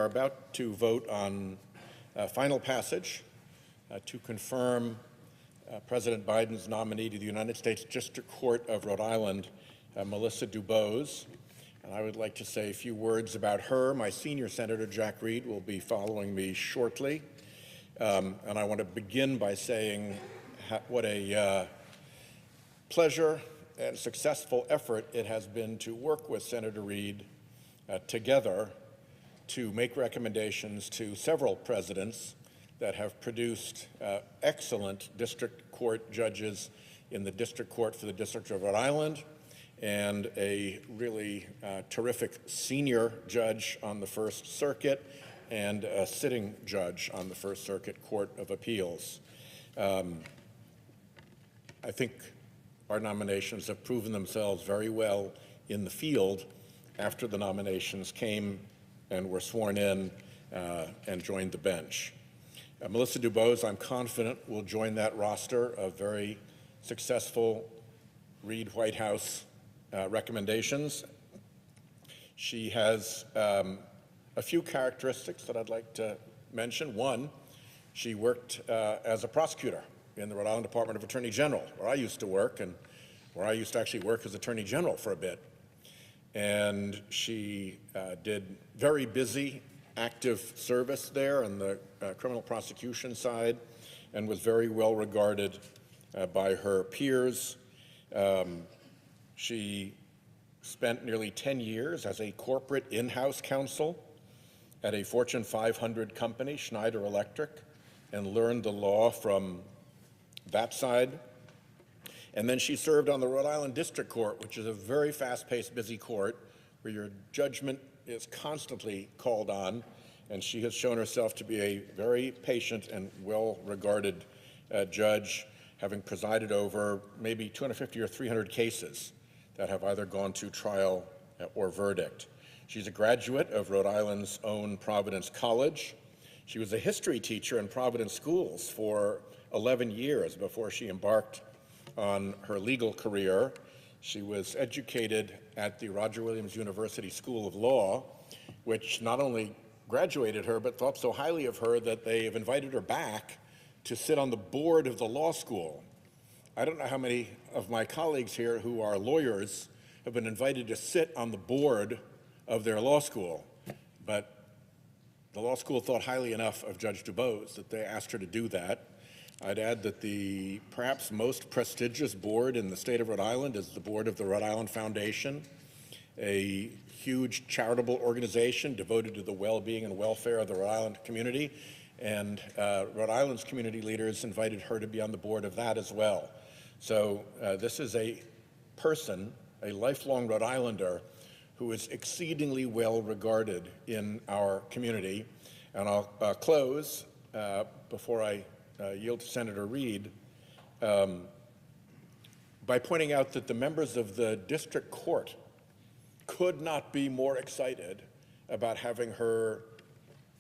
are about to vote on final passage to confirm President Biden's nominee to the United States District Court of Rhode Island, Melissa DuBose. And I would like to say a few words about her. My senior Senator, Jack Reed, will be following me shortly. And I want to begin by saying what a pleasure and successful effort it has been to work with Senator Reed together to make recommendations to several presidents that have produced excellent district court judges in the district court for the District of Rhode Island, and a really terrific senior judge on the First Circuit and a sitting judge on the First Circuit Court of Appeals. I think our nominations have proven themselves very well in the field after the nominations came and were sworn in and joined the bench. Melissa DuBose, I'm confident, will join that roster of very successful Reed-Whitehouse recommendations. She has a few characteristics that I'd like to mention. One, she worked as a prosecutor in the Rhode Island Department of Attorney General, where I used to work, and where I used to actually work as Attorney General for a bit. And she did very busy, active service there on the criminal prosecution side, and was very well regarded by her peers. She spent nearly 10 years as a corporate in-house counsel at a Fortune 500 company, Schneider Electric, and learned the law from that side. And then she served on the Rhode Island District Court, which is a very fast-paced, busy court where your judgment is constantly called on, and she has shown herself to be a very patient and well-regarded judge, having presided over maybe 250 or 300 cases that have either gone to trial or verdict. She's a graduate of Rhode Island's own Providence College. She was a history teacher in Providence schools for 11 years before she embarked on her legal career. She was educated at the Roger Williams University School of Law, which not only graduated her, but thought so highly of her that they have invited her back to sit on the board of the law school. I don't know how many of my colleagues here who are lawyers have been invited to sit on the board of their law school, but the law school thought highly enough of Judge DuBose that they asked her to do that. I'd add that the perhaps most prestigious board in the state of Rhode Island is the board of the Rhode Island Foundation, a huge charitable organization devoted to the well-being and welfare of the Rhode Island community. And Rhode Island's community leaders invited her to be on the board of that as well. So this is a person, a lifelong Rhode Islander, who is exceedingly well regarded in our community. And I'll close before I yield to Senator Reed by pointing out that the members of the district court could not be more excited about having her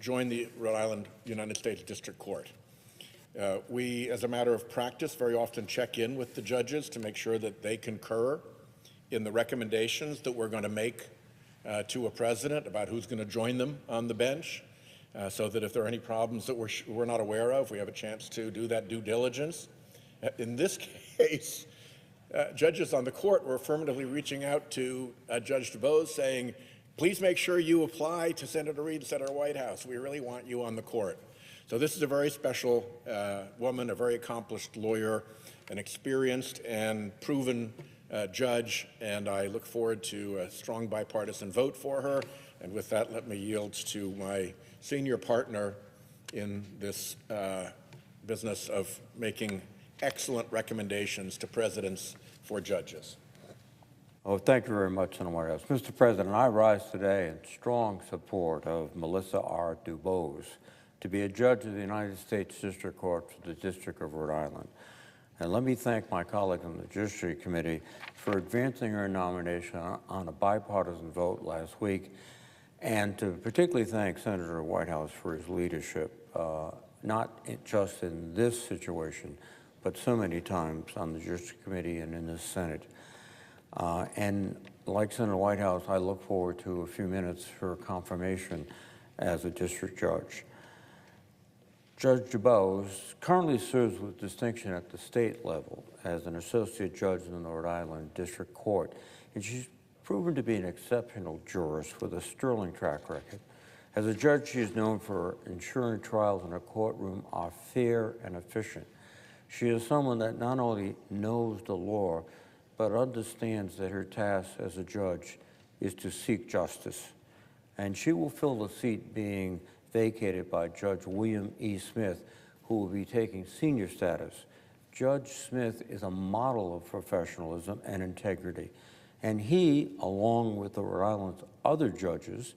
join the Rhode Island United States District Court. We, as a matter of practice, very often check in with the judges to make sure that they concur in the recommendations that we're going to make to a president about who's going to join them on the bench, so that if there are any problems that we're not aware of, we have a chance to do that due diligence. In this case, judges on the court were affirmatively reaching out to Judge DuBose saying, please make sure you apply to Senator Reed, Senator Whitehouse. We really want you on the court. So this is a very special woman, a very accomplished lawyer, an experienced and proven judge, and I look forward to a strong bipartisan vote for her. And with that, let me yield to my senior partner in this business of making excellent recommendations to presidents for judges. Oh, thank you very much, Senator Whitehouse. Mr. President, I rise today in strong support of Melissa R. DuBose to be a judge of the United States District Court for the District of Rhode Island. And let me thank my colleague on the Judiciary Committee for advancing her nomination on a bipartisan vote last week, and to particularly thank Senator Whitehouse for his leadership, not just in this situation, but so many times on the Judiciary Committee and in the Senate. And like Senator Whitehouse, I look forward to a few minutes for confirmation as a district judge. Judge DuBose currently serves with distinction at the state level as an associate judge in the Rhode Island District Court, and she's proven to be an exceptional jurist with a sterling track record. As a judge, she is known for ensuring trials in her courtroom are fair and efficient. She is someone that not only knows the law, but understands that her task as a judge is to seek justice. And she will fill the seat being vacated by Judge William E. Smith, who will be taking senior status. Judge Smith is a model of professionalism and integrity, and he, along with the Rhode Island's other judges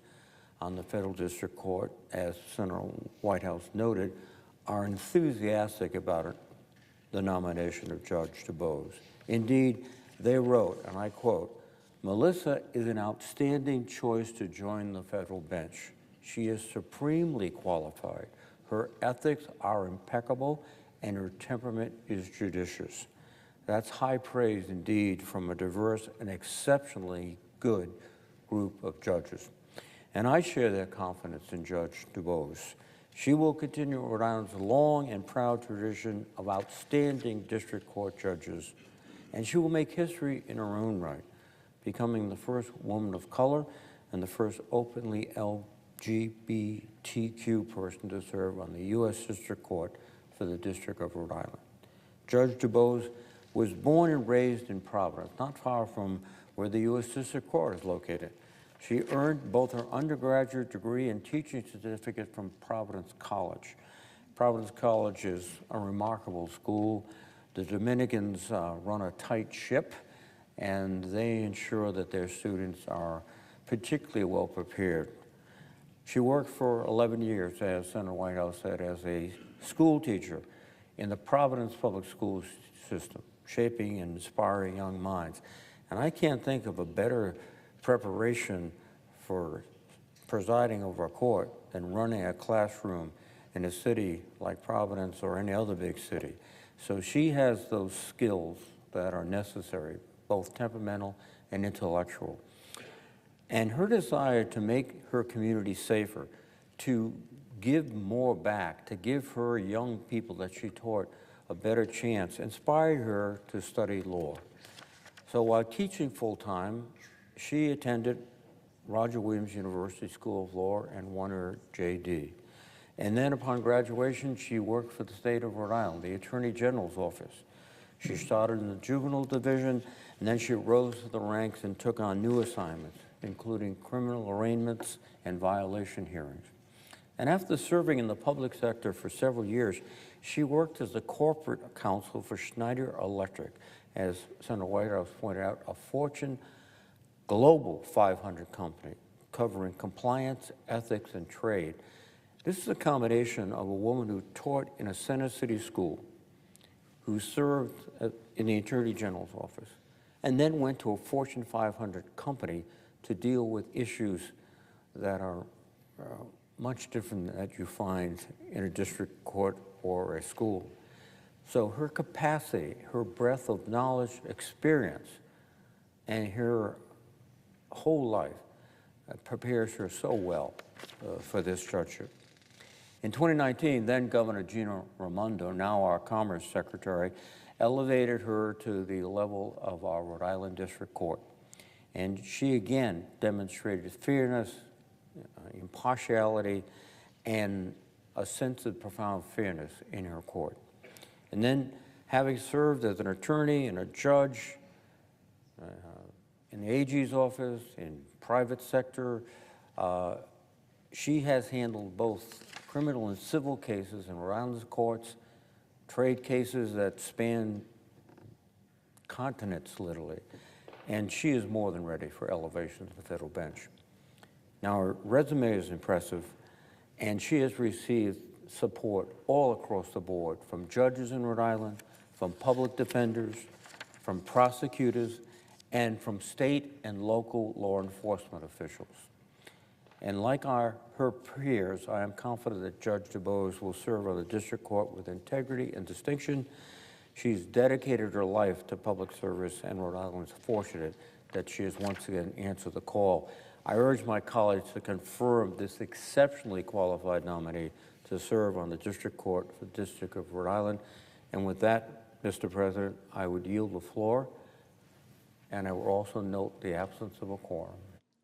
on the Federal District Court, as Senator Whitehouse noted, are enthusiastic about the nomination of Judge DuBose. Indeed, they wrote, and I quote, "Melissa is an outstanding choice to join the federal bench. She is supremely qualified. Her ethics are impeccable, and her temperament is judicious." That's high praise indeed from a diverse and exceptionally good group of judges. And I share their confidence in Judge DuBose. She will continue Rhode Island's long and proud tradition of outstanding district court judges, and she will make history in her own right, becoming the first woman of color and the first openly LGBTQ person to serve on the U.S. District Court for the District of Rhode Island. Judge DuBose was born and raised in Providence, not far from where the U.S. District Court is located. She earned both her undergraduate degree and teaching certificate from Providence College. Providence College is a remarkable school. The Dominicans run a tight ship, and they ensure that their students are particularly well prepared. She worked for 11 years, as Senator Whitehouse said, as a school teacher in the Providence public school system, shaping and inspiring young minds. And I can't think of a better preparation for presiding over a court than running a classroom in a city like Providence or any other big city. So she has those skills that are necessary, both temperamental and intellectual. And her desire to make her community safer, to give more back, to give her young people that she taught a better chance, inspired her to study law. So while teaching full-time, she attended Roger Williams University School of Law and won her JD. And then upon graduation, she worked for the state of Rhode Island, the Attorney General's office. She started in the juvenile division, and then she rose to the ranks and took on new assignments, including criminal arraignments and violation hearings. And after serving in the public sector for several years, she worked as a corporate counsel for Schneider Electric, as Senator Whitehouse pointed out, a Fortune Global 500 company covering compliance, ethics, and trade. This is a combination of a woman who taught in a center city school, who served in the Attorney General's office, and then went to a Fortune 500 company to deal with issues that are much different than that you find in a district court or a school. So her capacity, her breadth of knowledge, experience, and her whole life prepares her so well for this judgeship. In 2019, then Governor Gina Raimondo, now our Commerce Secretary, elevated her to the level of our Rhode Island District Court. And she again demonstrated fairness, impartiality, and a sense of profound fairness in her court. And then, having served as an attorney and a judge in the AG's office, in private sector, she has handled both criminal and civil cases in Rhode Island's courts, trade cases that span continents, literally. And she is more than ready for elevation to the federal bench. Now, her resume is impressive, and she has received support all across the board, from judges in Rhode Island, from public defenders, from prosecutors, and from state and local law enforcement officials. And like her peers, I am confident that Judge DuBose will serve on the district court with integrity and distinction. She's dedicated her life to public service, and Rhode Island is fortunate that she has once again answered the call. I urge my colleagues to confirm this exceptionally qualified nominee to serve on the District Court for the District of Rhode Island. And with that, Mr. President, I would yield the floor, and I will also note the absence of a quorum.